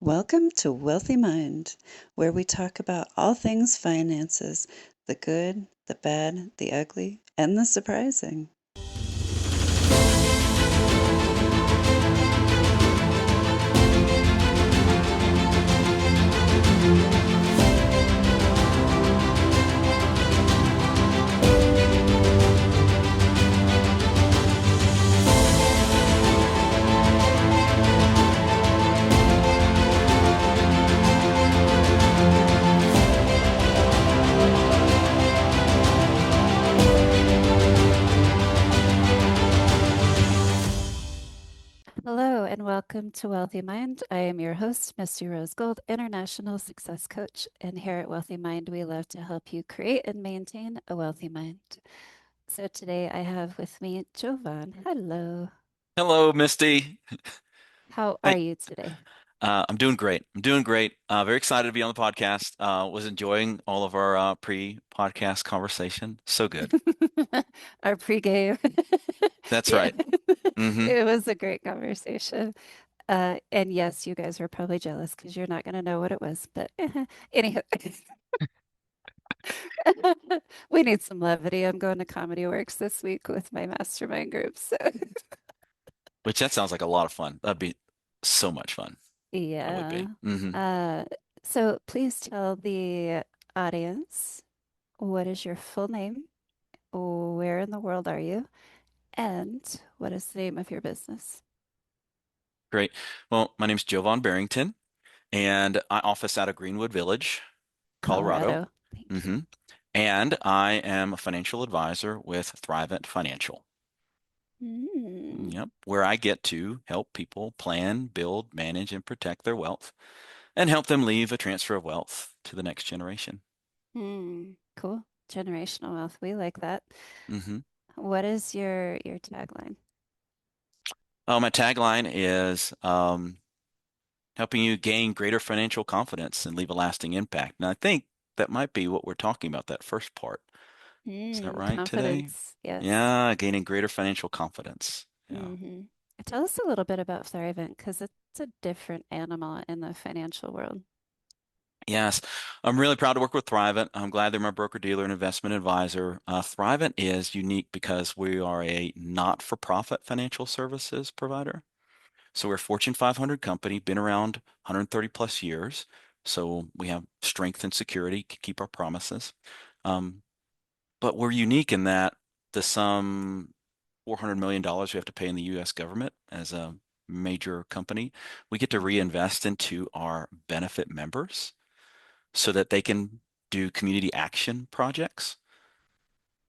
Welcome to Wealthy Mind, where we talk about all things finances, the good, the bad, the ugly, and the surprising. Hello and welcome to Wealthy Mind. I am your host, Misty Rose Gold, International Success Coach. And here at Wealthy Mind, we love to help you create and maintain a wealthy mind. So today I have with me Jovan. Hello. Hello, Misty. How are Hey, you today? I'm doing great. I'm doing great. Very excited to be on the podcast. Was enjoying all of our pre-podcast conversation. So good. Our pregame. That's Yeah, right. Hmm. it was a great conversation. And yes, you guys were probably jealous because you're not going to know what it was. But anyhow, we need some levity. I'm going to Comedy Works this week with my mastermind group. So, Which that sounds like a lot of fun. That'd be so much fun. That would yeah. be. Hmm. Uh, so please tell the audience what is your full name? Where in the world are you? And what is the name of your business? Great. Well, my name's Jovan Barrington, and I office out of Greenwood Village, Colorado. Colorado. Thank you. Hmm. And I am a financial advisor with Thrivent Financial. Mm, Yep, where I get to help people plan, build, manage, and protect their wealth and help them leave a transfer of wealth to the next generation. cool. Generational wealth. We like that. Hmm. What is your tagline? My tagline is helping you gain greater financial confidence and leave a lasting impact. And I think that might be what we're talking about, that first part. Is that right today? Confidence. Yes. Yeah, gaining greater financial confidence. Yeah. hmm Tell us a little bit about Thrivent because it's a different animal in the financial world. Yes, I'm really proud to work with Thrivent. I'm glad they're my broker-dealer and investment advisor. Thrivent is unique because we are a not-for-profit financial services provider. So we're a Fortune 500 company, been around 130 plus years. So we have strength and security, keep our promises. Um, but we're unique in that the sum $400 million dollars we have to pay in the US government as a major company, we get to Mhm. reinvest into our benefit members so that they can do community action projects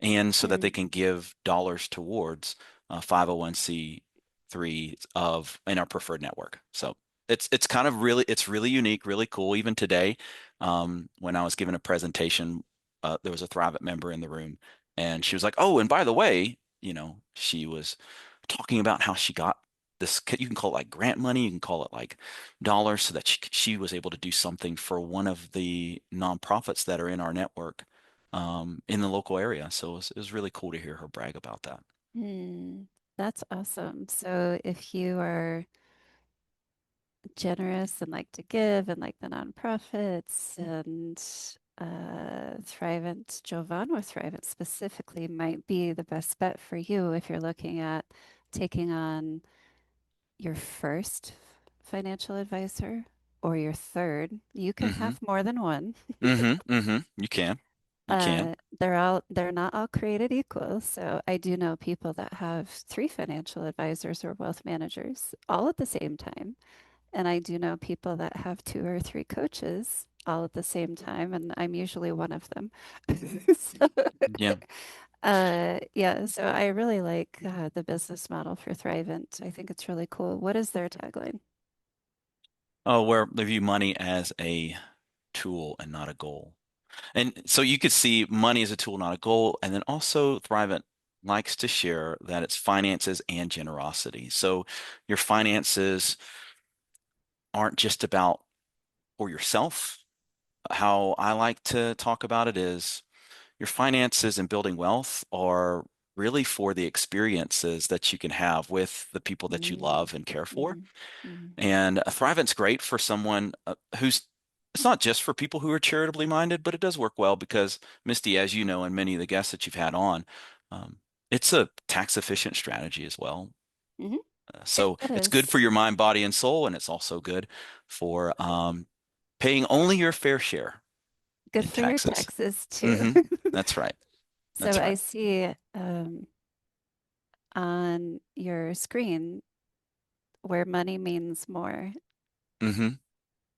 and so that they Mm, can give dollars towards 501c3 of in our preferred network. So it's kind of it's really unique, really cool. Even today, when I was giving a presentation, there was a Thrivent member in the room, and she was like, "Oh, and by the way, she was talking about how she got this. You can call it like grant money, you can call it like dollars, so that she was able to do something for one of the nonprofits that are in our network." In the local area. So it was really cool to hear her brag about that. mm, that's awesome. So if you are generous and like to give and like the nonprofits and Thrivent, Jovan with Thrivent specifically might be the best bet for you if you're looking at taking on your first financial advisor or your third. You can Mm-hmm. have more than one. Mm-hmm. Mm-hmm. You can. You can. They're not all created equal. So I do know people that have three financial advisors or wealth managers all at the same time. And I do know people that have two or three coaches all at the same time, and I'm usually one of them. So, Yeah. yeah, so I really like the business model for Thrivent. I think it's really cool. What is their tagline? Oh, where they view money as a tool and not a goal. And so you could see money as a tool, not a goal. And then also Thrivent likes to share that it's finances and generosity. So your finances aren't just about for yourself. How I like to talk about it is your finances and building wealth are really for the experiences that you can have with the people that you Mm, love and care for. mm, mm, And Thrivent's great for someone who's, it's not just for people who are charitably minded, but it does work well because, Misty, as you know, and many of the guests that you've had on, um, it's a tax efficient strategy as well. mhm. So It it's good is for your mind, body, and soul, and it's also good for paying only your fair share good in for your taxes. taxes too. Hmm. That's right. So That's I right. see on your screen where money means more. Hmm.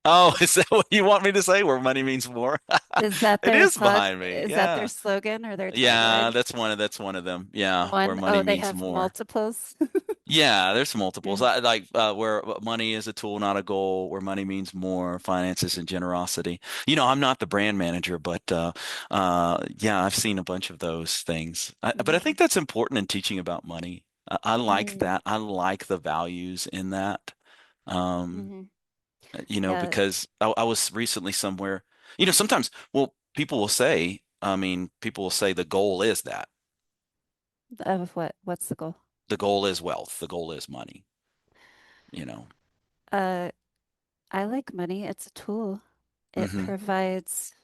Oh, is that what you want me to say? Where money means more? Is that It their is slug? behind me. Is that their Yeah. slogan or their Yeah, tagline? that's one of them. Yeah, where One, money oh, they means have more. multiples. Yeah, there's multiples. Yeah. I like where money is a tool, not a goal, where money means more, finances and generosity. I'm not the brand manager, but yeah, I've seen a bunch of those things. But I think Mm, that's important in teaching about money. I like mm, that. I like the values in that. Um, hmm. Yeah. because I was recently somewhere, sometimes, well, people will say, I mean, people will say the goal is that. Of what? What's the goal? The goal is wealth. The goal is money, you know. Uh, I like money. It's a tool. It Hmm. provides,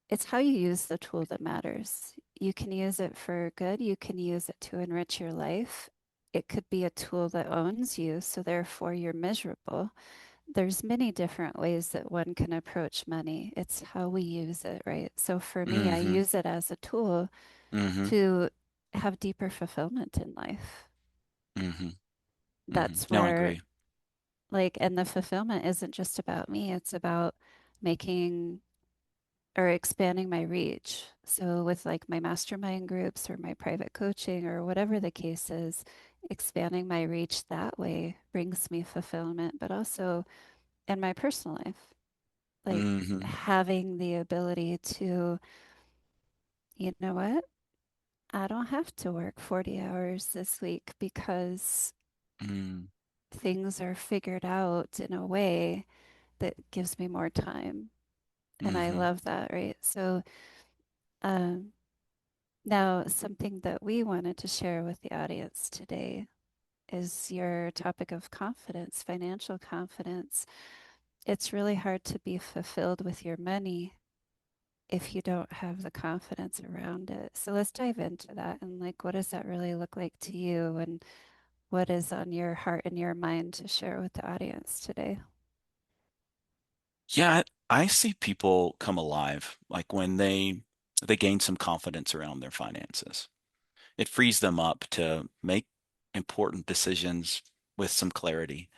it's how you use the tool that matters. You can use it for good. You can use it to enrich your life. It could be a tool that owns you, so therefore you're miserable. There's many different ways that one can approach money. It's how we use it, right? So for me, I Hmm. use it as a tool Hmm. to have deeper fulfillment in life. Hmm. Hmm. That's No, I where, agree. like, and the fulfillment isn't just about me, it's about making or expanding my reach. So, with like my mastermind groups or my private coaching or whatever the case is, expanding my reach that way brings me fulfillment, but also in my personal life, like Hmm. having the ability to, you know what? I don't have to work 40 hours this week because Hmm. things are figured out in a way that gives me more time. And I Hmm. love that, right? So, um, now something that we wanted to share with the audience today is your topic of confidence, financial confidence. It's really hard to be fulfilled with your money if you don't have the confidence around it. So let's dive into that and like, what does that really look like to you? And what is on your heart and your mind to share with the audience today? Yeah, I see people come alive like when they gain some confidence around their finances. It frees them up to make important decisions with some clarity.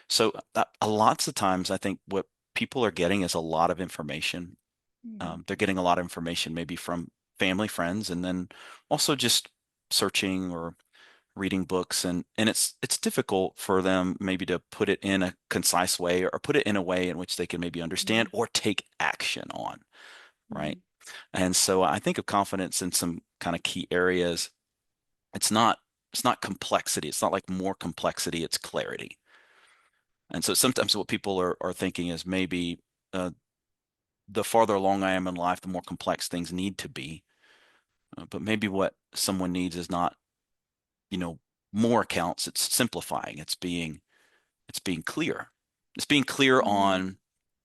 So a lots of times I think what people are getting is a lot of information. Mm, They're getting a lot of information maybe from family, friends, and then also just searching or reading books, and it's difficult for them maybe to put it in a concise way or put it in a way in which they can maybe understand mm, or take action on, right? mm. And so I think of confidence in some kind of key areas. It's not it's not complexity. It's not like more complexity, it's clarity. And so sometimes what people are thinking is maybe uh, the farther along I am in life, the more complex things need to be. But maybe what someone needs is not, you know, more accounts. It's simplifying. It's being clear. It's being clear Mm. on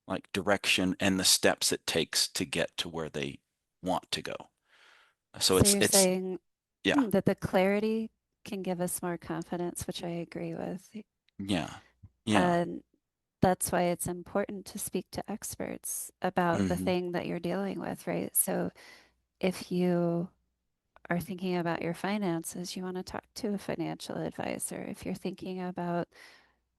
like direction and the steps it takes to get to where they want to go. So So it's you're it's saying yeah, that the clarity can give us more confidence, which I agree with. yeah, yeah. And that's why it's important to speak to experts about the Hmm. thing that you're dealing with, right? So if you are thinking about your finances, you want to talk to a financial advisor. If you're thinking about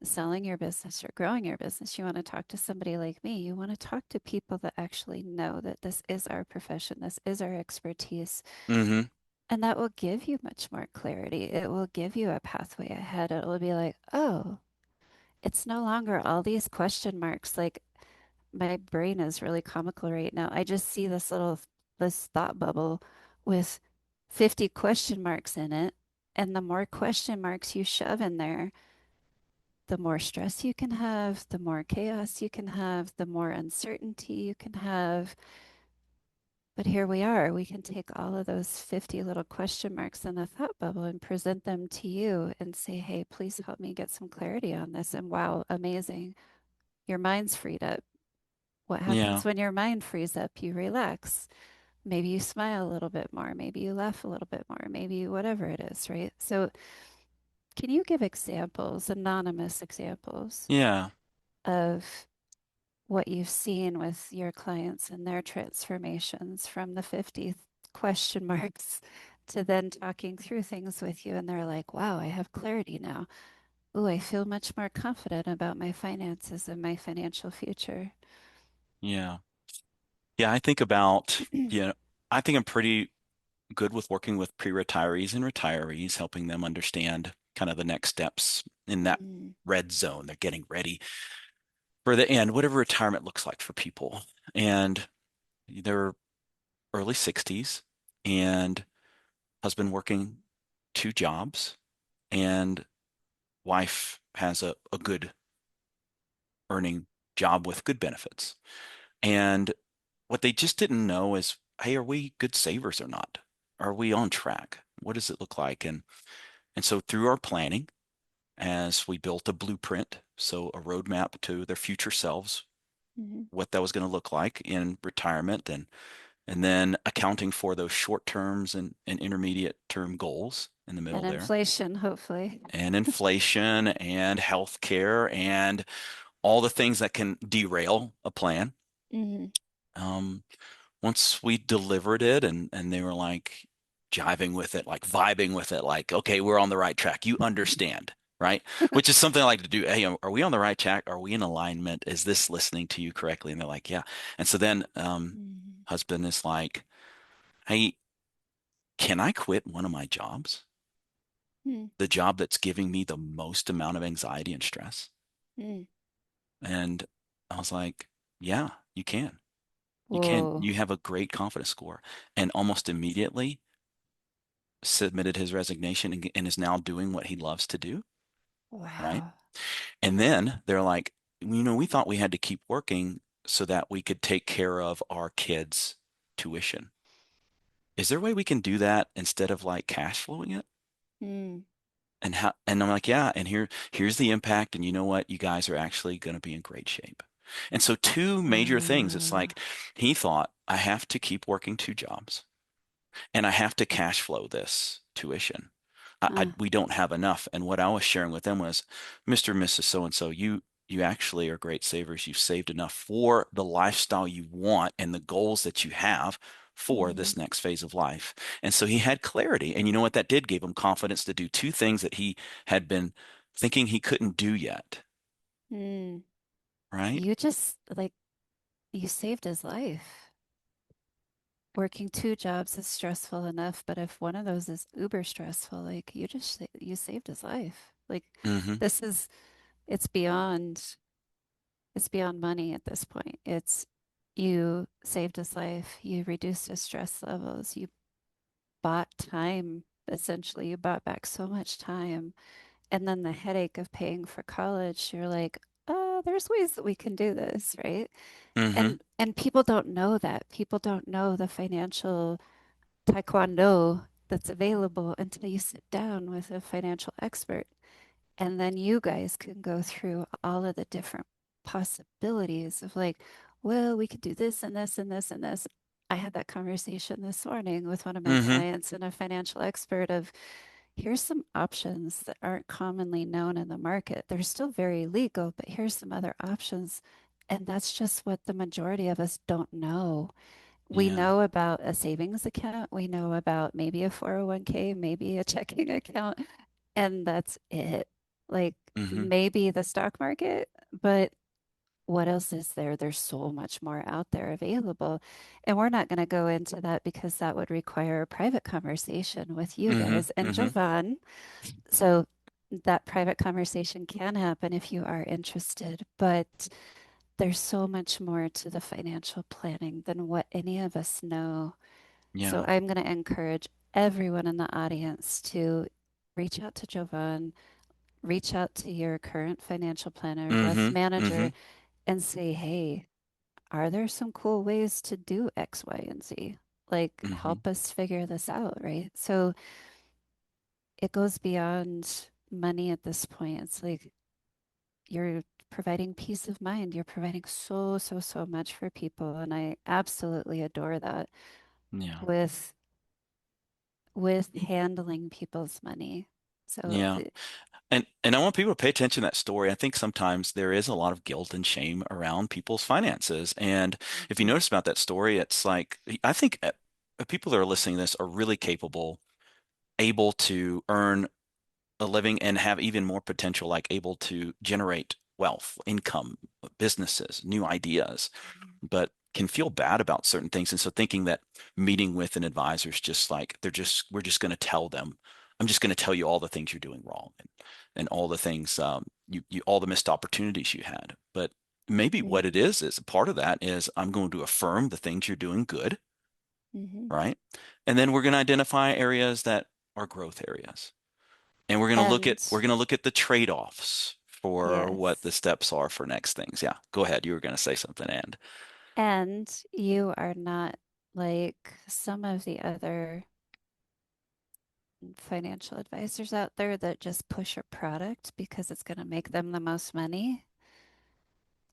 selling your business or growing your business, you want to talk to somebody like me. You want to talk to people that actually know that this is our profession, this is our expertise, Hmm. and that will give you much more clarity. It will give you a pathway ahead. It will be like, oh, it's no longer all these question marks. Like my brain is really comical right now. I just see this thought bubble with 50 question marks in it. And the more question marks you shove in there, the more stress you can have, the more chaos you can have, the more uncertainty you can have. But here we are. We can take all of those 50 little question marks in the thought bubble and present them to you and say, hey, please help me get some clarity on this. And wow, amazing. Your mind's freed up. What Yeah. happens when your mind frees up? You relax. Maybe you smile a little bit more. Maybe you laugh a little bit more. Maybe whatever it is, right? So, can you give examples, anonymous examples Yeah. of what you've seen with your clients and their transformations from the 50 question marks to then talking through things with you and they're like, wow, I have clarity now. Ooh, I feel much more confident about my finances and my financial future. Yeah. Yeah. I think about, I think I'm pretty good with working with pre-retirees and retirees, helping them understand kind of the next steps in that Mm, red zone. They're getting ready for the end, whatever retirement looks like for people. And they're early 60s and husband working two jobs and wife has a good earning job with good benefits. And what they just didn't know is, hey, are we good savers or not? Are we on track? What does it look like? And so through our planning, as we built a blueprint, so a roadmap to their future selves, mhm. what that was going to look like in retirement and then accounting for those short terms and intermediate term goals in the And middle there, inflation, hopefully. and inflation and healthcare and all the things that can derail a plan. Hmm. Um, Once we delivered it and they were like jiving with it, like vibing with it, like, okay, we're on the right track. You understand, right? Which is something I like to do. Hey, are we on the right track? Are we in alignment? Is this listening to you correctly? And they're like, yeah. And so then Hmm. husband is like, hey, can I quit one of my jobs? Hmm. The job that's giving me the most amount of anxiety and stress? Hmm. And I was like, yeah, you can. You can. Whoa. You have a great confidence score. And almost immediately submitted his resignation and is now doing what he loves to do, right? Wow. And then they're like, we thought we had to keep working so that we could take care of our kids' tuition. Is there a way we can do that instead of like cash flowing it? Hmm. And I'm like, yeah, and here's the impact, and you know what? You guys are actually going to be in great shape. And so two major things. It's Uh, like he thought, I have to keep working two jobs and I have to cash flow this tuition. uh, We don't have enough. And what I was sharing with them was, Mr. and Mrs. So and so, you actually are great savers. You've saved enough for the lifestyle you want and the goals that you have for hmm. this next phase of life. And so he had clarity. And you know what that did? Gave him confidence to do two things that he had been thinking he couldn't do yet. Hmm. Right? You just like you saved his life. Working two jobs is stressful enough, but if one of those is uber stressful, like you saved his life. Like Mm-hmm. this is it's beyond it's beyond money at this point. It's you saved his life, you reduced his stress levels, you bought time, essentially. You bought back so much time. And then the headache of paying for college, you're like, there's ways that we can do this, right? Mm-hmm. And people don't know that. People don't know the financial taekwondo that's available until you sit down with a financial expert. And then you guys can go through all of the different possibilities of like, well, we could do this and this and this and this. I had that conversation this morning with one of my Mm-hmm. clients and a financial expert of here's some options that aren't commonly known in the market. They're still very legal, but here's some other options. And that's just what the majority of us don't know. We Yeah. know about a savings account, we know about maybe a 401k, maybe a checking account, and that's it. Like Mm-hmm. maybe the stock market, but what else is there? There's so much more out there available. And we're not going to go into that because that would require a private conversation with you Mm-hmm. guys and Mm-hmm. Jovan. So that private conversation can happen if you are interested, but there's so much more to the financial planning than what any of us know. So Yeah. I'm going to encourage everyone in the audience to reach out to Jovan, reach out to your current financial planner, wealth Mm-hmm. Mm-hmm. manager, and say, hey, are there some cool ways to do X, Y, and Z? Like, Hmm. help us figure this out, right? So it goes beyond money at this point. It's like you're providing peace of mind. You're providing so, so, so much for people. And I absolutely adore that Yeah. with handling people's money. So Yeah. And I want people to pay attention to that story. I think sometimes there is a lot of guilt and shame around people's finances. And if you mhm, notice about that story, it's like I think people that are listening to this are really capable, able to earn a living and have even more potential, like able to generate wealth, income, businesses, new ideas, but can feel bad about certain things. And so thinking that meeting with an advisor is just like we're just going to tell them, I'm just going to tell you all the things you're doing wrong and all the things all the missed opportunities you had. But maybe what it mhm, is a part of that is I'm going to affirm the things you're doing good, mhm. right? And then we're going to identify areas that are growth areas. And And we're going to look at the trade-offs for what the yes, steps are for next things. Yeah, go ahead. You were going to say something, and and you are not like some of the other financial advisors out there that just push a product because it's going to make them the most money.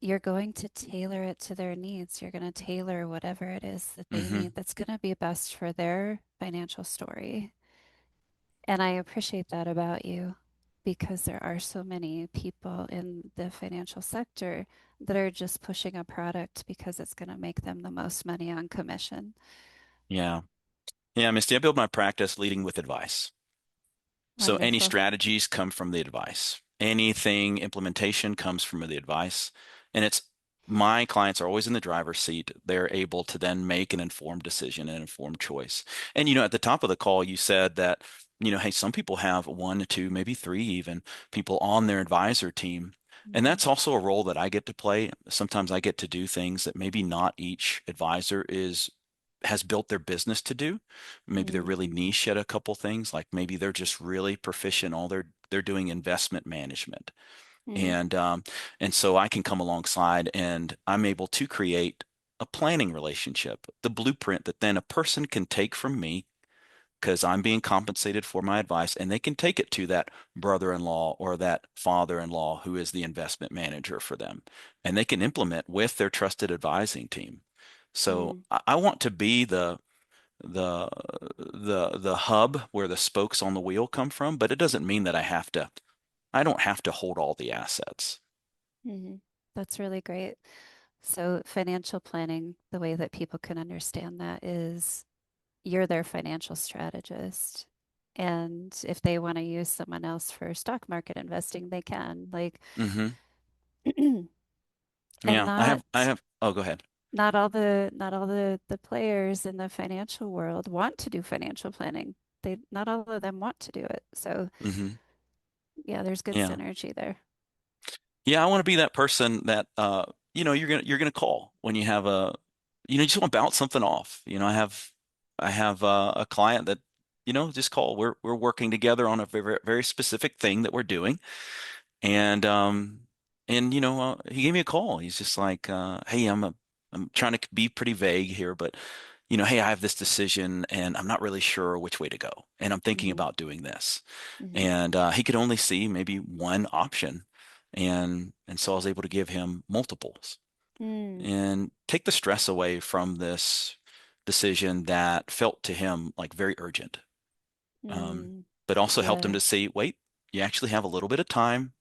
You're going to tailor it to their needs. You're going to tailor whatever it is that they hmm need that's going to be best for their financial story. And I appreciate that about you because there are so many people in the financial sector that are just pushing a product because it's going to make them the most money on commission. yeah. Yeah, Misty, I build my practice leading with advice. So any Wonderful. strategies come from the advice. Anything implementation comes from the advice. And it's my clients are always in the driver's seat. They're able to then make an informed decision, an informed choice. And at the top of the call, you said that, hey, some people have one, two, maybe three even people on their advisor team. And Mhm. that's also a role that I get to play. Sometimes I get to do things that maybe not each advisor is has built their business to do. Maybe they're Mm, really niche at a couple things, like maybe they're just really proficient. All they're doing investment management, mhm, and so I can come alongside and I'm able to create a planning relationship, the blueprint that then a person can take from me because I'm being compensated for my advice, and they can take it to that brother-in-law or that father-in-law who is the investment manager for them, and they can implement with their trusted advising team. So mm, I want to be the the hub where the spokes on the wheel come from, but it doesn't mean that I don't have to hold all the assets. mhm. That's really great. So, financial planning, the way that people can understand that is you're their financial strategist. And if they want to use someone else for stock market investing, they can. Like, Hmm. and Yeah, I have, oh, go ahead. not all the players in the financial world want to do financial planning. They not all of them want to do it. So Hmm. yeah, there's good Yeah. synergy there. Yeah, I want to be that person that you're gonna call when you have you just want to bounce something off. I have a client that just call. We're working together on a very very specific thing that we're doing, and he gave me a call. He's just like, hey, I'm trying to be pretty vague here, but hey, I have this decision and I'm not really sure which way to go, and I'm thinking Hmm. about doing this. Hmm. And he could only see maybe one option, and so I was able to give him multiples Mm, and take the stress away from this decision that felt to him like very urgent. Um, mm. but also helped him Yeah. to see, wait, you actually have a little bit of time.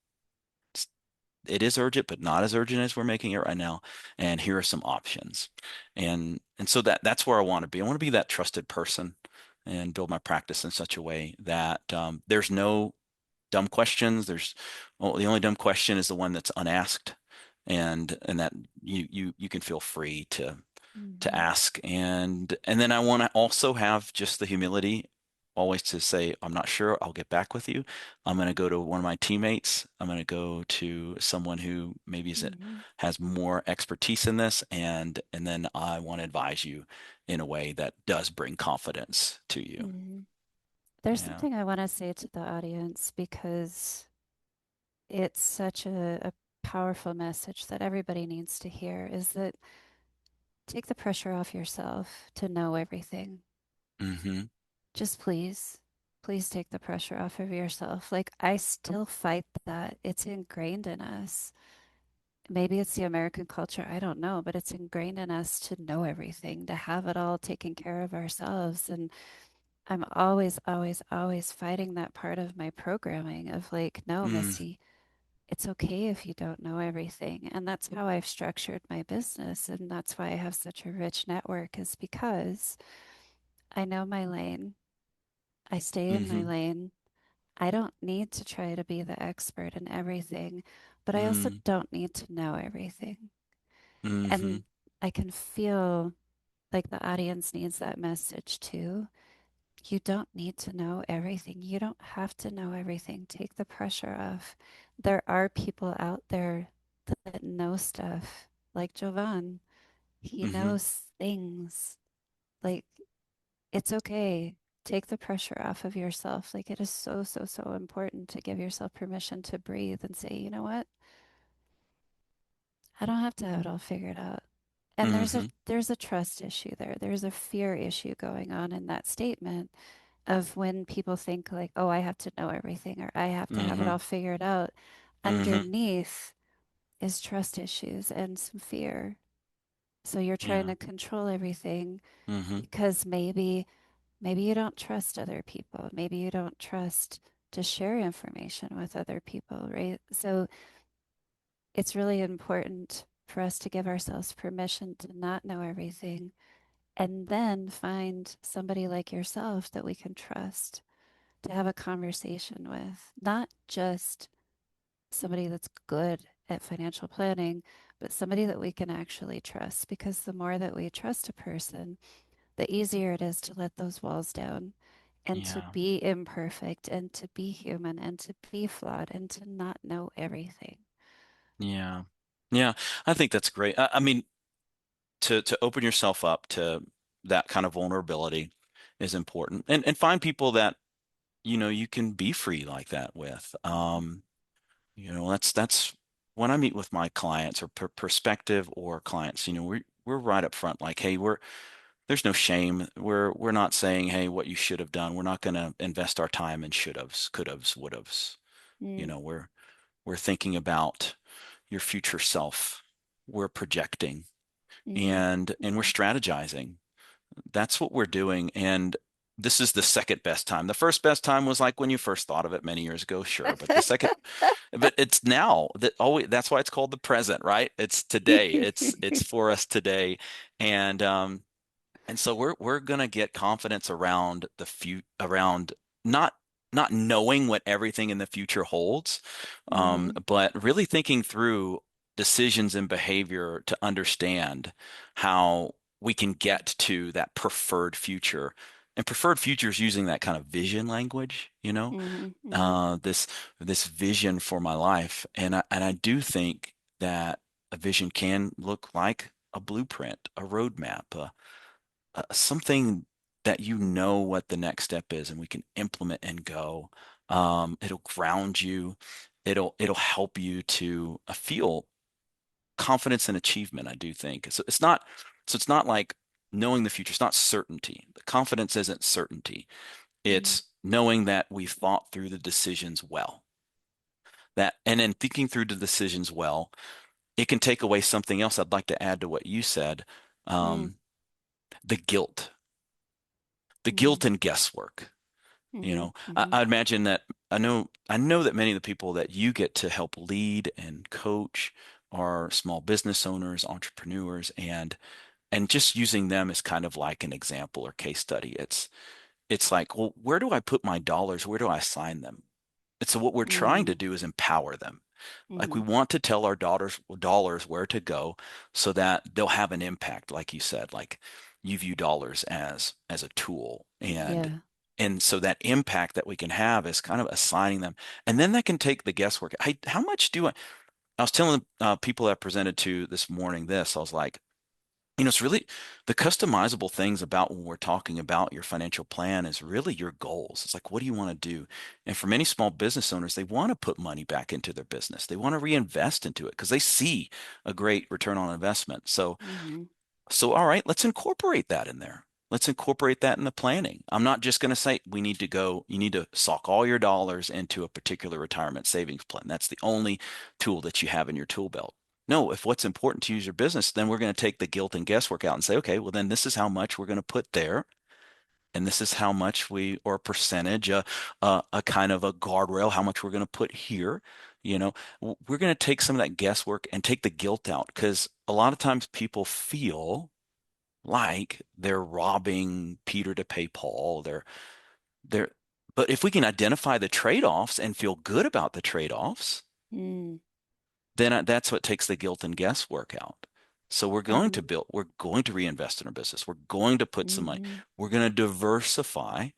It is urgent, but not as urgent as we're making it right now. And here are some options. And so that's where I want to be. I want to be that trusted person and build my practice in such a way that there's no dumb questions. The only dumb question is the one that's unasked, and that you can feel free to Hmm. ask. And then I want to also have just the humility always to say, I'm not sure, I'll get back with you. I'm going to go to one of my teammates. I'm going to go to someone who maybe Hmm. has more expertise in this, and then I want to advise you in a way that does bring confidence to you. Hmm. There's Yeah. something I want to say to the audience because it's such a powerful message that everybody needs to hear is that take the pressure off yourself to know everything. Mm-hmm. Just please take the pressure off of yourself. Like, I still fight that. It's ingrained in us. Maybe it's the American culture, I don't know, but it's ingrained in us to know everything, to have it all taken care of ourselves. And I'm always, always, always fighting that part of my programming of like, no, Mm, Misty, it's okay if you don't know everything. And that's how I've structured my business. And that's why I have such a rich network, is because I know my lane. I stay in my mm-hmm. lane. I don't need to try to be the expert in everything, but I also Mm, don't need to know everything. mm-hmm. And I can feel like the audience needs that message too. You don't need to know everything. You don't have to know everything. Take the pressure off. There are people out there that know stuff, like Jovan. He Mm-hmm. knows things. Like, it's okay. Take the pressure off of yourself. Like, it is so, so, so important to give yourself permission to breathe and say, you know what? I don't have to have it all figured out. And Mm-hmm. there's a trust issue there. There's a fear issue going on in that statement of when people think like, oh, I have to know everything or I have to have it Mm-hmm. all figured out. Mm-hmm. Underneath is trust issues and some fear. So you're trying Yeah. to control everything Mm-hmm. because maybe you don't trust other people. Maybe you don't trust to share information with other people, right? So it's really important for us to give ourselves permission to not know everything and then find somebody like yourself that we can trust to have a conversation with, not just somebody that's good at financial planning, but somebody that we can actually trust. Because the more that we trust a person, the easier it is to let those walls down and to Yeah. be imperfect and to be human and to be flawed and to not know everything. Yeah. Yeah. I think that's great. I mean, to open yourself up to that kind of vulnerability is important. And find people that, you can be free like that with. That's when I meet with my clients or prospective or clients, we're right up front, like, hey, there's no shame. We're not saying, hey, what you should have done. We're not going to invest our time in should haves, could haves, would haves. You Mm, know, we're thinking about your future self. We're projecting mm-hmm, and we're mm-hmm. strategizing. That's what we're doing. And this is the second best time. The first best time was like when you first thought of it many years ago, sure. But it's now that always, that's why it's called the present, right? It's today. It's for us today. And and so we're gonna get confidence around around not not knowing what everything in the future holds, Mm-hmm, but really thinking through decisions and behavior to understand how we can get to that preferred future. And preferred futures using that kind of vision language, mm-hmm, mm-hmm, this vision for my life. And I do think that a vision can look like a blueprint, a roadmap, something that what the next step is and we can implement and go. It'll ground you. It'll help you to feel confidence and achievement, I do think. So it's not like knowing the future. It's not certainty. The confidence isn't certainty. mm-hmm. It's knowing that we've thought through the decisions well. That and in thinking through the decisions well, it can take away something else I'd like to add to what you said. Mm, Um, the guilt, the mm-hmm, guilt and guesswork. mm-hmm, mm-hmm. I'd imagine that I know that many of the people that you get to help lead and coach are small business owners, entrepreneurs, and just using them as kind of like an example or case study. It's like, well, where do I put my dollars? Where do I assign them? And so what we're trying to Mm, do is empower them. Like we mm-hmm. want to tell our daughters dollars where to go so that they'll have an impact, like you said, like you view dollars as a tool. And Yeah. and so that impact that we can have is kind of assigning them. And then that can take the guesswork. How much do I was telling people that I presented to this morning this, I was like, it's really the customizable things about when we're talking about your financial plan is really your goals. It's like, what do you want to do? And for many small business owners, they want to put money back into their business. They want to reinvest into it because they see a great return on investment. So Mm-hmm. So, all right, let's incorporate that in there. Let's incorporate that in the planning. I'm not just going to say you need to sock all your dollars into a particular retirement savings plan. That's the only tool that you have in your tool belt. No, if what's important to use your business, then we're going to take the guilt and guesswork out and say, okay, well, then this is how much we're going to put there. And this is how much or a percentage, a kind of a guardrail, how much we're going to put here. You know, we're going to take some of that guesswork and take the guilt out because a lot of times people feel like they're robbing Peter to pay Paul. They're, but if we can identify the trade-offs and feel good about the trade-offs, Mm. then that's what takes the guilt and guesswork out. So And we're going to reinvest in our business. We're going to put some money, mhm. we're going to diversify,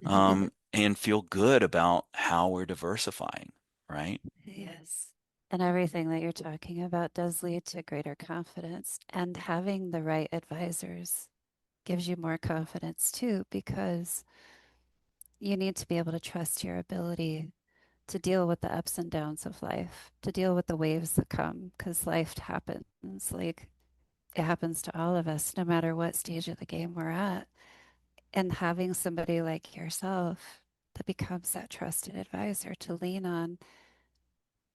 and feel good about how we're diversifying, right? Yes. And everything that you're talking about does lead to greater confidence. And having the right advisors gives you more confidence too, because you need to be able to trust your ability to deal with the ups and downs of life, to deal with the waves that come, because life happens. Like it happens to all of us, no matter what stage of the game we're at. And having somebody like yourself that becomes that trusted advisor to lean on,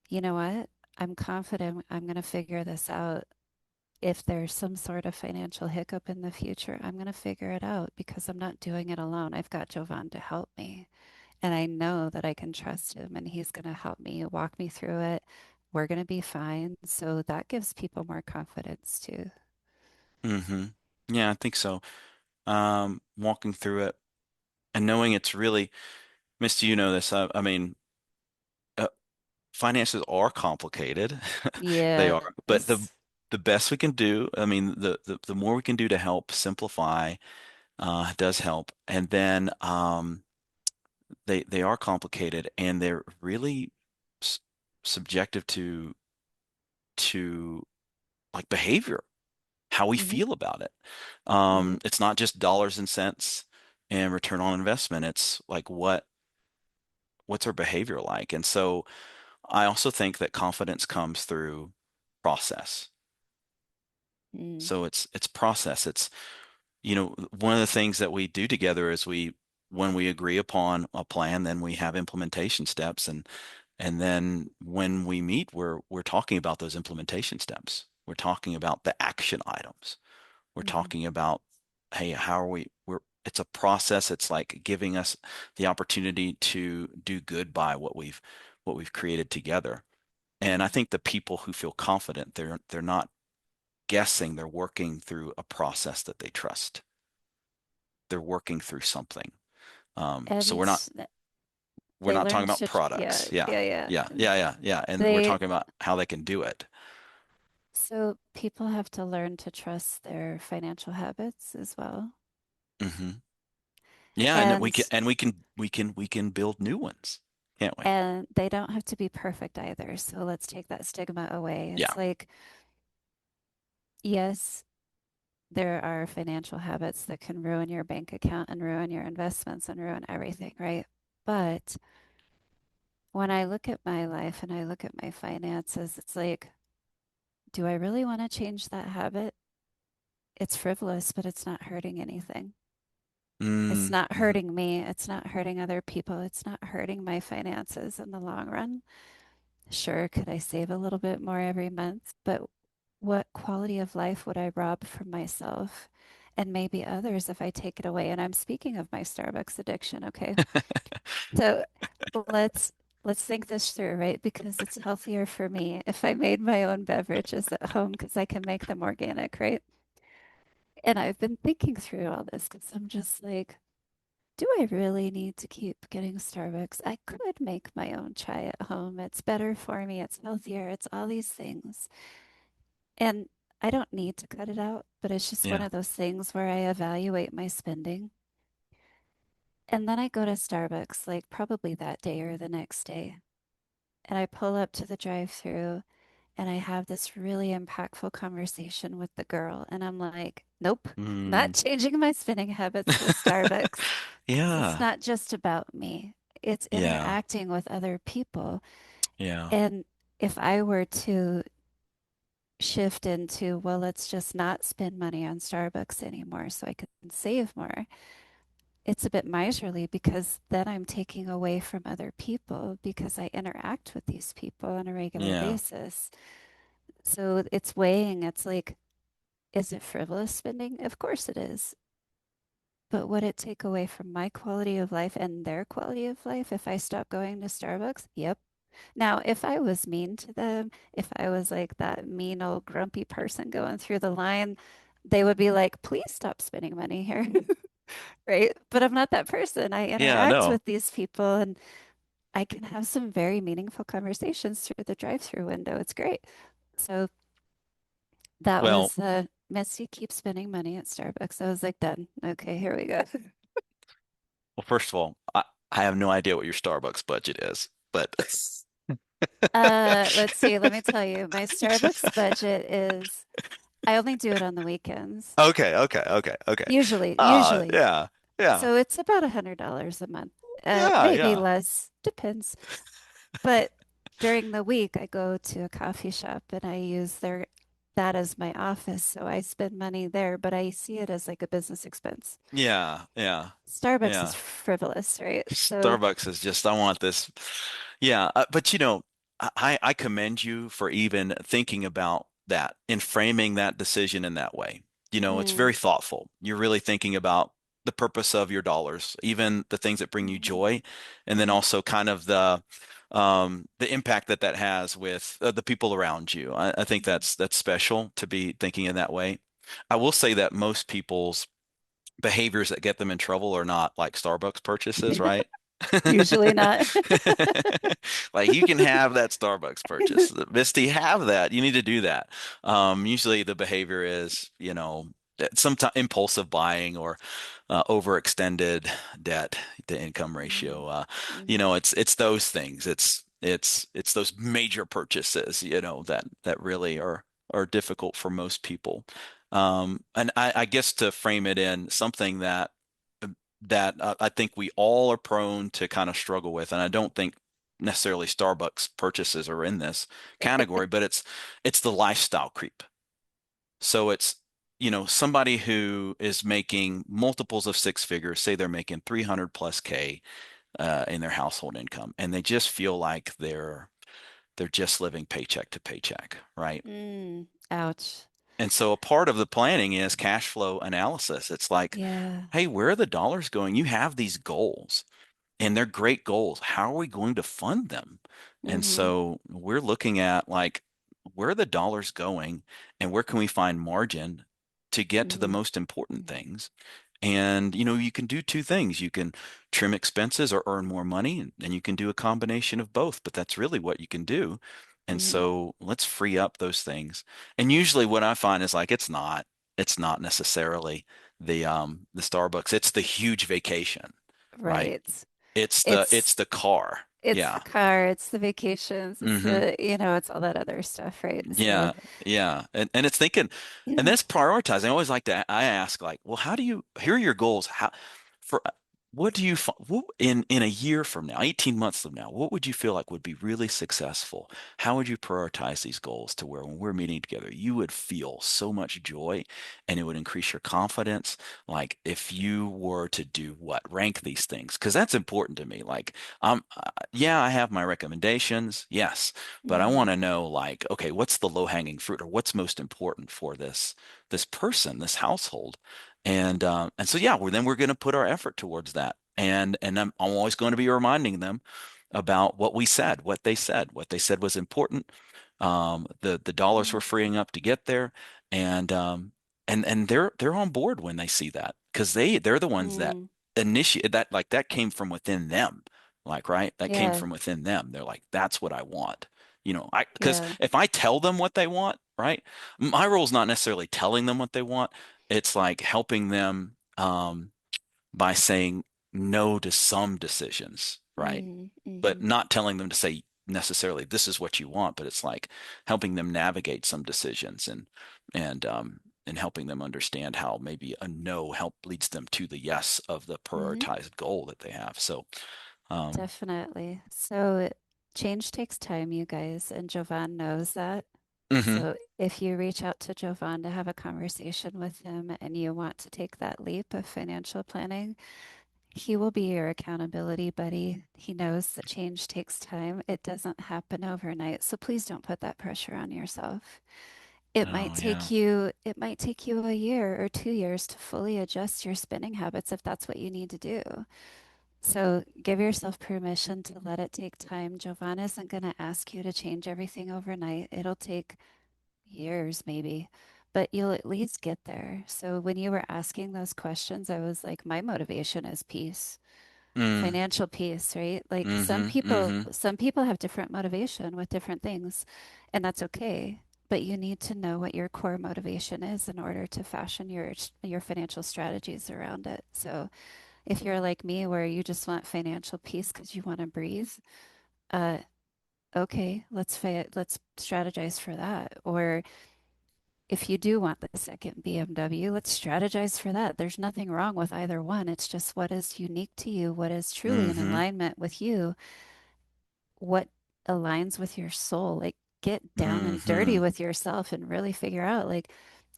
you know what? I'm confident I'm going to figure this out. If there's some sort of financial hiccup in the future, I'm going to figure it out because I'm not doing it alone. I've got Jovan to help me. And I know that I can trust him and he's going to help me, walk me through it. We're going to be fine. So that gives people more confidence too. hmm Yeah, I think so. Walking through it and knowing it's really, Misty, you know this. I mean, uh, finances are complicated. They are, but Yes. the best we can do, I mean, the more we can do to help simplify does help. And then they are complicated and they're really s subjective to like behavior, how we Hmm. feel about it. Right. It's not just dollars and cents and return on investment. It's like what's our behavior like? And so I also think that confidence comes through process. Mm. So it's process. It's, one of the things that we do together is when we agree upon a plan, then we have implementation steps, and then when we meet, we're talking about those implementation steps. We're talking about the action items. We're Hmm. talking about, hey, how are it's a process. It's like giving us the opportunity to do good by what we've created together. And I think the people who feel confident, they're not guessing, they're working through a process that they trust. They're working through something. So And we're they not learn talking about to, products. Yeah. yeah. Yeah. Yeah. Yeah. Yeah. And we're They, talking about how they can do it. so people have to learn to trust their financial habits as well. hmm Yeah, and And we can build new ones, can't we? and they don't have to be perfect either. So let's take that stigma away. Yeah. It's like, yes, there are financial habits that can ruin your bank account and ruin your investments and ruin everything, right? But when I look at my life and I look at my finances, it's like, do I really want to change that habit? It's frivolous, but it's not hurting anything. It's not Mm-hmm. hurting me. It's not hurting other people. It's not hurting my finances in the long run. Sure, could I save a little bit more every month? But what quality of life would I rob from myself and maybe others if I take it away? And I'm speaking of my Starbucks addiction, okay? So let's let's think this through, right? Because it's healthier for me if I made my own beverages at home because I can make them organic, right? And I've been thinking through all this because I'm just like, do I really need to keep getting Starbucks? I could make my own chai at home. It's better for me. It's healthier. It's all these things. And I don't need to cut it out, but it's just one Yeah. of those things where I evaluate my spending. And then I go to Starbucks, like probably that day or the next day. And I pull up to the drive-through and I have this really impactful conversation with the girl. And I'm like, nope, not Mm. changing my spending habits with Starbucks because it's Yeah. not just about me, it's Yeah. interacting with other people. Yeah. And if I were to shift into, well, let's just not spend money on Starbucks anymore so I can save more. It's a bit miserly because then I'm taking away from other people because I interact with these people on a regular Yeah. basis. So it's weighing. It's like, is it frivolous spending? Of course it is. But would it take away from my quality of life and their quality of life if I stop going to Starbucks? Yep. Now, if I was mean to them, if I was like that mean old grumpy person going through the line, they would be like, please stop spending money here. Right? But I'm not that person. I Yeah, interact no. with these people and I can have some very meaningful conversations through the drive-through window. It's great. So that Well, was Misty keeps spending money at Starbucks. I was like, done. Okay, here we go. well, first of all, I have no idea what your Starbucks budget is, but Let's see. Let me tell you, my Starbucks budget is I only do it on the weekends. okay, okay, okay, okay. Usually. Yeah, yeah, So it's about $100 a month. yeah, Maybe yeah, less, depends. But during the week, I go to a coffee shop and I use that as my office. So I spend money there, but I see it as like a business expense. yeah, yeah, Starbucks is yeah. frivolous, right? So, Starbucks is just, I want this. Yeah, but I commend you for even thinking about that and framing that decision in that way. It's very mm, thoughtful. You're really thinking about the purpose of your dollars, even the things that bring you hmm joy, and then hmm also kind of the impact that that has with the people around you. I think hmm that's special to be thinking in that way. I will say that most people's behaviors that get them in trouble are not like Starbucks purchases, right? usually not. Like you can have that Starbucks purchase. Misty, have that. You need to do that. Usually the behavior is, sometimes impulsive buying or overextended debt to income hmm ratio. hmm It's those things. It's those major purchases, that really are difficult for most people. And I guess to frame it in something that I think we all are prone to kind of struggle with, and I don't think necessarily Starbucks purchases are in this category, but it's the lifestyle creep. So it's, somebody who is making multiples of six figures, say they're making 300 plus K in their household income, and they just feel like they're just living paycheck to paycheck, right? Ouch. And so a part of the planning is cash flow analysis. It's like, Yeah. hey, where are the dollars going? You have these goals and they're great goals. How are we going to fund them? And hmm so we're looking at like where are the dollars going and where can we find margin to get to the hmm most important things? And you can do two things. You can trim expenses or earn more money, and you can do a combination of both, but that's really what you can do. And hmm so let's free up those things. And usually what I find is like it's not necessarily the Starbucks, it's the huge vacation, right? Right. It's It's the car. it's the Yeah. car, it's the vacations, it's Hmm. it's all that other stuff, right? So, Yeah, yeah. And it's thinking, and yeah. that's prioritizing. I always like to, I ask like, well, here are your goals? For, what do you, what, in a year from now, 18 months from now, what would you feel like would be really successful? How would you prioritize these goals to where when we're meeting together, you would feel so much joy and it would increase your confidence? Like if you were to do what? Rank these things, because that's important to me. Like, yeah, I have my recommendations. Yes. But I want hmm to know like, okay, what's the low-hanging fruit or what's most important for this person, this household? And so yeah, we're going to put our effort towards that. And I'm always going to be reminding them about what they said was important. The dollars we're hmm freeing up to get there, and they're on board when they see that because they're the ones that mm initiate that, like that came from within them, like right, that came Yeah. from within them. They're like, that's what I want. I because Yeah. if I tell them what they want, right, my role is not necessarily telling them what they want. It's like helping them by saying no to some decisions, right? But hmm not telling them to say necessarily this is what you want, but it's like helping them navigate some decisions and helping them understand how maybe a no help leads them to the yes of the hmm prioritized goal that they have. So um, Definitely. So change takes time, you guys, and Jovan knows that. Mm-hmm. So if you reach out to Jovan to have a conversation with him and you want to take that leap of financial planning, he will be your accountability buddy. He knows that change takes time. It doesn't happen overnight. So please don't put that pressure on yourself. Oh, yeah. It might take you a year or 2 years to fully adjust your spending habits if that's what you need to do. So give yourself permission to let it take time. Jovan isn't going to ask you to change everything overnight. It'll take years maybe, but you'll at least get there. So when you were asking those questions, I was like, my motivation is peace, Mm. financial peace, right? Like Mm-hmm. Mm-hmm. some people have different motivation with different things, and that's okay. But you need to know what your core motivation is in order to fashion your financial strategies around it. So if you're like me, where you just want financial peace because you want to breathe, uh, okay, let's strategize for that. Or if you do want the second BMW, let's strategize for that. There's nothing wrong with either one. It's just what is unique to you, what is truly in Mm-hmm. alignment with you, what aligns with your soul. Like get down and dirty Mm-hmm. with yourself and really figure out like,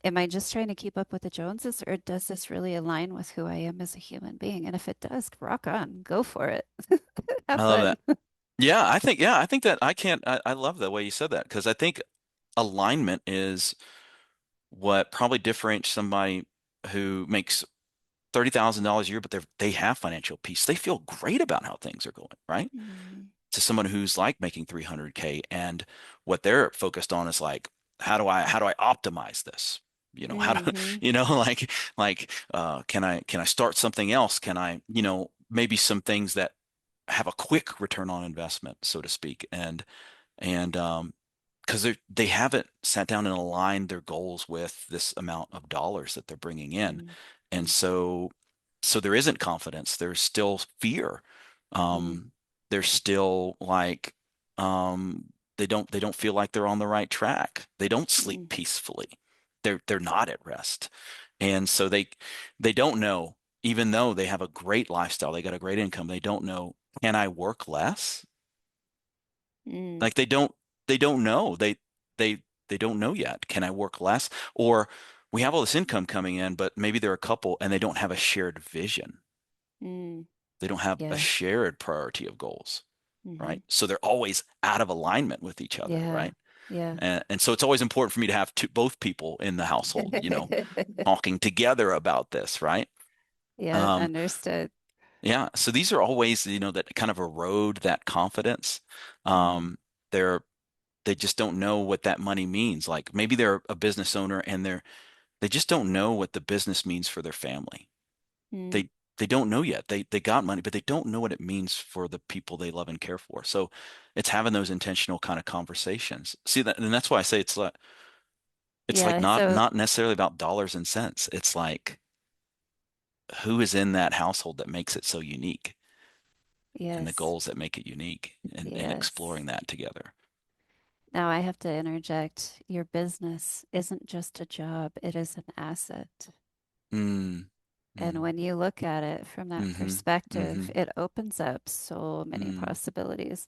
am I just trying to keep up with the Joneses or does this really align with who I am as a human being? And if it does, rock on, go for it. Have I love fun. that. Yeah, I think that I can't, I love the way you said that because I think alignment is what probably differentiates somebody who makes $30,000 a year, but they have financial peace. They feel great about how things are going, right? Mm, To someone who's like making 300K and what they're focused on is like, how do I optimize this? How do hmm can I start something else? Can I, maybe some things that have a quick return on investment, so to speak, and because they haven't sat down and aligned their goals with this amount of dollars that they're bringing in, mm, and mm, so there isn't confidence. There's still fear. mm, Um, there's still like um, they don't feel like they're on the right track. They don't sleep mm, peacefully. They're not at rest, and so they don't know. Even though they have a great lifestyle, they got a great income, they don't know, can I work less? mm, Like they don't know. They they don't know yet. Can I work less? Or we have all this income coming in, but maybe they're a couple and they don't have a shared vision. mm. They don't have a Yeah. shared priority of goals, Hmm. right? So they're always out of alignment with each other, Yeah. right? Yeah. And so it's always important for me to have both people in the household, talking together about this, right? Yeah, Um, understood. yeah. So these are all ways, that kind of erode that confidence. Hmm. Um, they're they just don't know what that money means. Like maybe they're a business owner and they just don't know what the business means for their family. Mm. They don't know yet. They got money, but they don't know what it means for the people they love and care for. So it's having those intentional kind of conversations. See that, and that's why I say it's like Yeah, not so not necessarily about dollars and cents. It's like who is in that household that makes it so unique and the yes. goals that make it unique and Yes. exploring that together. Now I have to interject. Your business isn't just a job, it is an asset. Mm, And mm, when you look at it from that mm-hmm, perspective, mm-hmm. it opens up so many Mm. possibilities.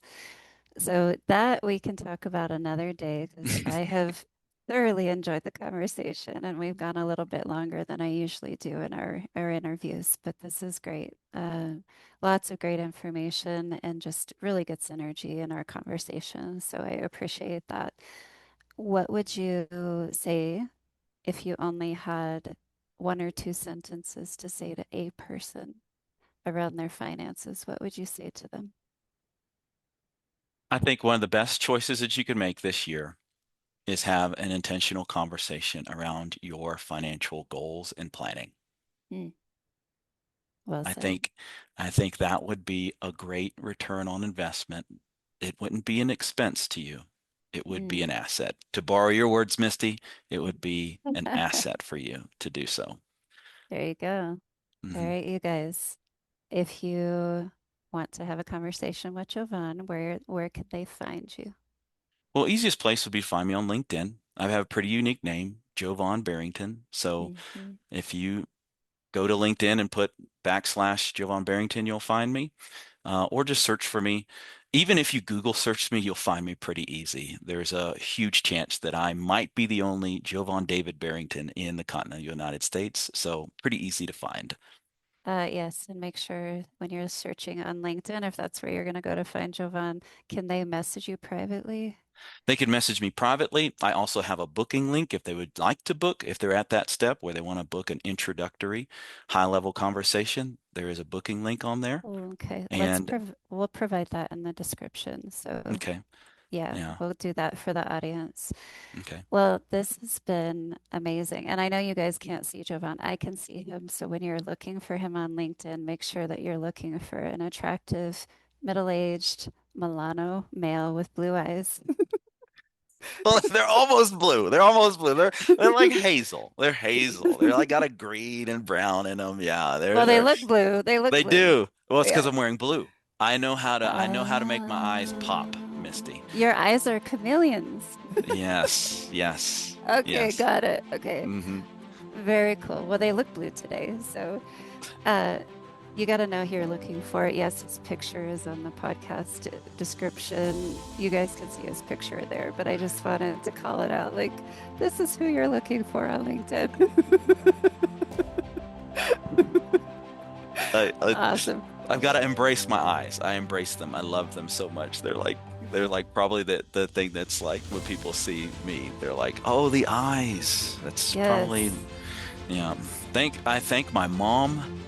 So that we can talk about another day because I have thoroughly enjoyed the conversation and we've gone a little bit longer than I usually do in our interviews, but this is great. Lots of great information and just really good synergy in our conversation. So I appreciate that. What would you say if you only had one or two sentences to say to a person around their finances? What would you say to them? I think one of the best choices that you can make this year is have an intentional conversation around your financial goals and planning. Hmm, well I said. think I think that would be a great return on investment. It wouldn't be an expense to you. It would be Mm. an asset. To borrow your words, Misty, it would be an asset for you to do so. There you go. All Hmm. right, you guys. If you want to have a conversation with Jovan, where could they find you? Well, easiest place would be to find me on LinkedIn. I have a pretty unique name, Jovan Barrington. So Hmm. if you go to LinkedIn and put /Jovan Barrington, you'll find me. Or just search for me. Even if you Google search me, you'll find me pretty easy. There's a huge chance that I might be the only Jovan David Barrington in the continental United States, so pretty easy to find. Yes, and make sure when you're searching on LinkedIn, if that's where you're going to go to find Jovan, can they message you privately? They can message me privately. I also have a booking link if they would like to book, if they're at that step where they want to book an introductory high-level conversation. There is a booking link on there. Okay, And we'll provide that in the description. So okay, yeah, yeah, we'll do that for the audience. okay. Well, this has been amazing. And I know you guys can't see Jovan. I can see him. So when you're looking for him on LinkedIn, make sure that you're looking for an attractive, middle-aged Milano male with blue eyes. Well, they're almost blue. They're almost blue. They're like hazel. They're hazel. They're like got a green and brown in them. Yeah, Well, they look blue. They look they blue. do. Well, it's because Yeah. I'm wearing blue. I know how to make my eyes pop, Misty. Your eyes are chameleons. Yes, yes, Okay, yes. got it. Okay. Hmm. Very cool. Well, they look blue today. So uh, you got to know who you're looking for. Yes, his picture is on the podcast description. You guys can see his picture there, but I just wanted to call it out. Like, this is who you're looking for on LinkedIn. I, I, Awesome. I've got to embrace my eyes. I embrace them. I love them so much. They're like probably the thing that's like when people see me, they're like, oh, the eyes. That's probably, Yes. yeah. I thank my mom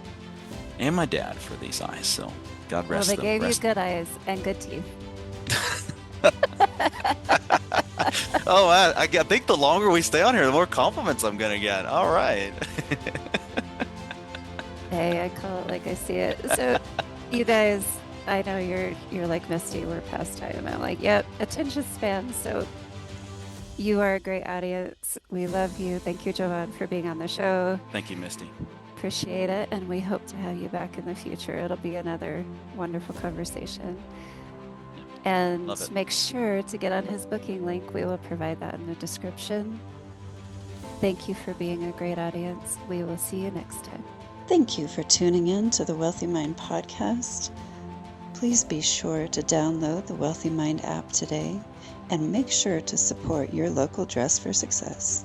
and my dad for these eyes. So God Well, rest they them. gave you Rest. good eyes and good teeth. Oh, I think the longer we stay on here, the more compliments I'm gonna get. All right. Hey, I call it like I see it. So, you guys, I know you're like Misty. We're past time. I'm like, yep, attention span. So, you are a great audience. We love you. Thank you, Jovan, for being on the show. Thank you, Misty. Appreciate it, and we hope to have you back in the future. It'll be another wonderful conversation. And Love it. make sure to get on his booking link. We will provide that in the description. Thank you for being a great audience. We will see you next time. Thank you for tuning in to the Wealthy Mind podcast. Please be sure to download the Wealthy Mind app today and make sure to support your local Dress for Success.